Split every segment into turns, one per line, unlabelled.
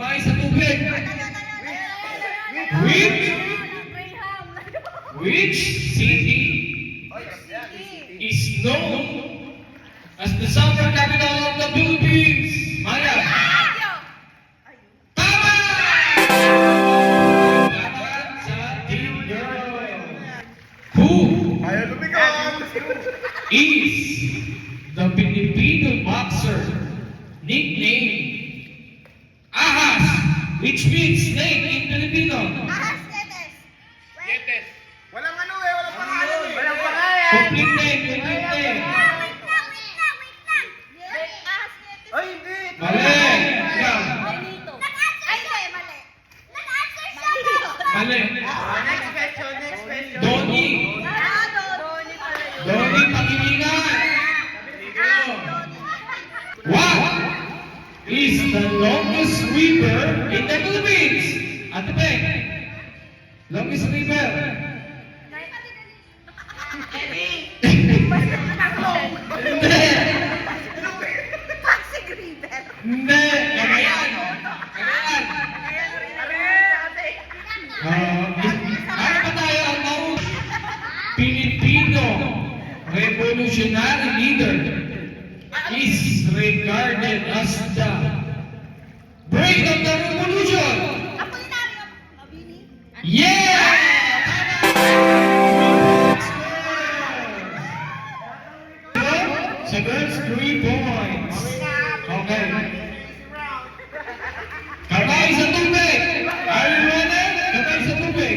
Kamay sa tubig. Which city is known as the summer capital of the Philippines? Maya. Tama! Tama sa team girl. Who is the Filipino boxer nicknamed Ahas, which means snake in Filipino?
Yetes. Walang ano eh, walang pangalan eh. Walang
Complete name, complete name.
Ay, hindi.
Mali. Ikaw. Mali.
Next question, next question.
Donnie. Donnie Pangilinan. What is the longest river in the Philippines? Ate Peng. Longest river. Hindi. Hindi. Cagayan. Cagayan. Ano ba tayo ang mga Pilipino revolutionary leader is regarded as the brain of the revolution? Yeah! Sa girls, 3 points. Okay. Kamay sa tubig. Are you ready? Kamay sa tubig.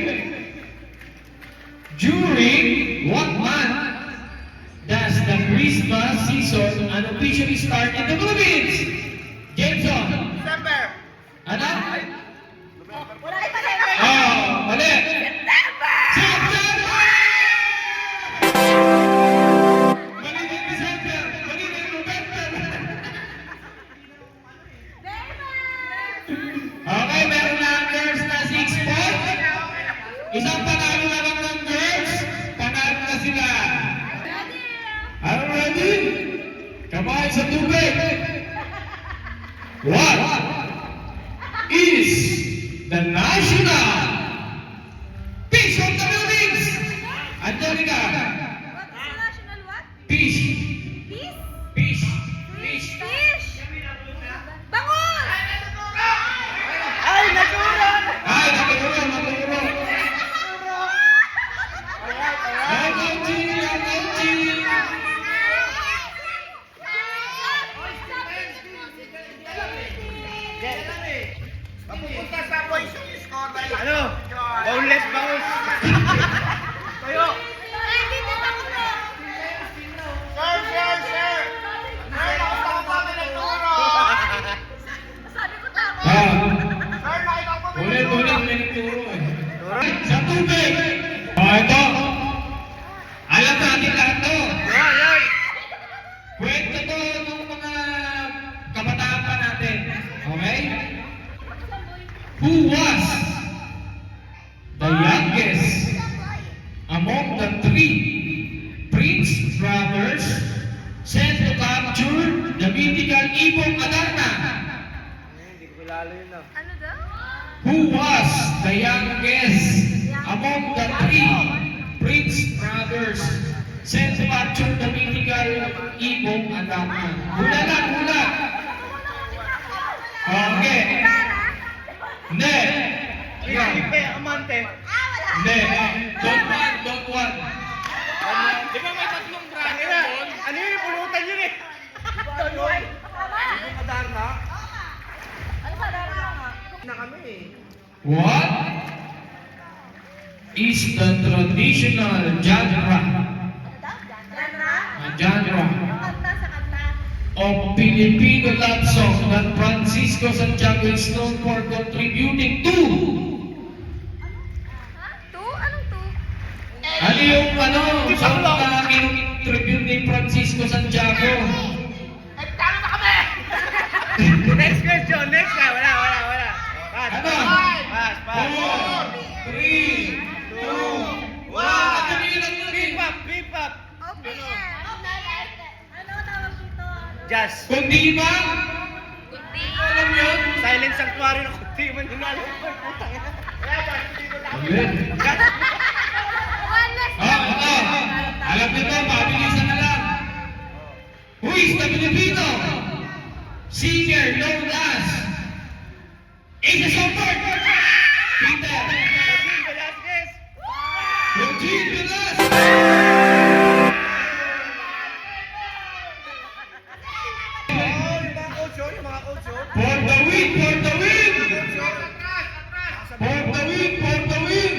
During what month does the Christmas season unofficially start in the Philippines? Jameson.
December.
Ano? Oh, mali. September! Mali din December. Mali din November. Okay, meron na ang girls na 6 points. Isang panalo na lang ng girls. Panalo na sila. Are you ready? Kamay sa tubig. What is the national fish of the Philippines? Angelica. Fish. Fish. Fish.
Ay, naturo!
Ay, naturo, naturo. Energy, energy.
Mapupunta sa boys yung score na yun. Ano? Boneless bounce. Tayo. Sir, sir, sir. Sir, nakita ko pa ng turo. Sir, nakita ko pa ng
Ulit,
turo.
ulit, may nagturo eh. Sa tubig. Ito. Alam natin lahat to. Kwento to ng mga kabataan pa natin. Okay? Who was the youngest among the 3 Prince brothers sent to capture the mythical Ibong Adarna?
Hindi ko kilala yun ah.
Who was the youngest among the 3 Prince brothers sent to capture the mythical Ibong Adarna? Hula lang, hula! Okay. Hindi. Ikaw.
Felipe Amante.
Hindi. Don't want, don't want.
Di ba may tatlong braso doon? Ano yun? Pulutan yun eh. Ibong Adarna? Na kami eh.
What is the traditional genre of Filipino love song that Francisco Santiago is known for contributing to? Ano yung song na in-tribute ni Francisco Santiago?
Talo na kami! Next question, next na. Wala. Pass.
Ano?
Pass.
4, 3, 2, 1.
Beep up. Jazz.
Kung di ba, alam yun,
Silent sanctuary na kunti man hinalo. Putang ina. Kaya ba, dito na ako.
Ulit. Alam niyo to, pabilisan na lang. Who is the Filipino singer known as Ace Support? Peter.
Eugene Velasquez.
Eugene Velasquez.
Oh, yung mga coach, oh, yung mga coach, oh.
For the win, for the win.
Atras, atras.
For the win, for the win.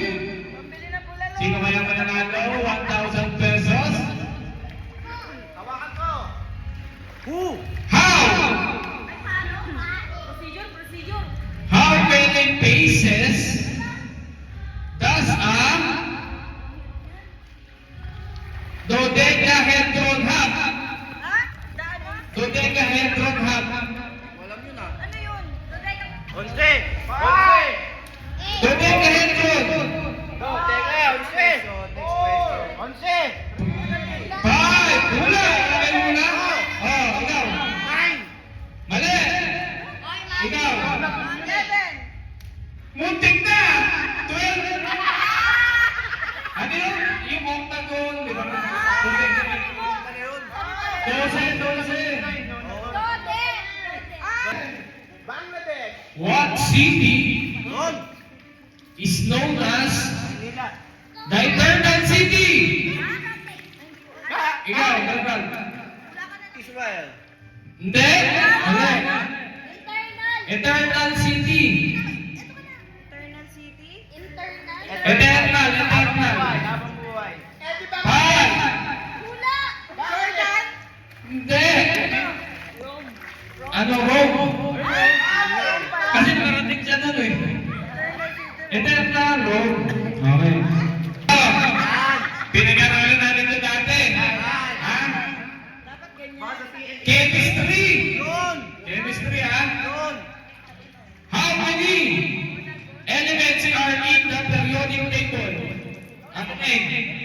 Sino kaya mananalo? 1,000 pesos.
Hawakan ko. Who?
How?
Procedure.
How many paces does a dodecahedron have? Dodecahedron have.
Walam yun ah.
Ano yun?
Onse! Onse!
Dodecahedron.
No, teka, onse! Onse!
Five. Hula. Alam mo na? Oh, ikaw.
Nine!
Mali. Ikaw.
11.
Muntik na. 12. Ano yun? Yung octagon. Di ba?
Ano yun?
12.
Bangladesh!
What city
Yun!
is known as
Manila!
the Eternal City? Ikaw, Eternal.
Israel!
Hindi. Mali.
Internal.
Eternal City.
Internal city?
Eternal.
Habang buhay!
Five.
Hula. Jordan.
Hindi. Ano, Rome? Kasi narating siya nun eh. Eternal Rome. Okay. Pinag-aralan natin ito dati. Ha?
Dapat ganyan.
Baka sa TNT!
Chemistry.
Yun!
Chemistry, ha?
Yun!
How many elements are in the periodic table? Ano eh?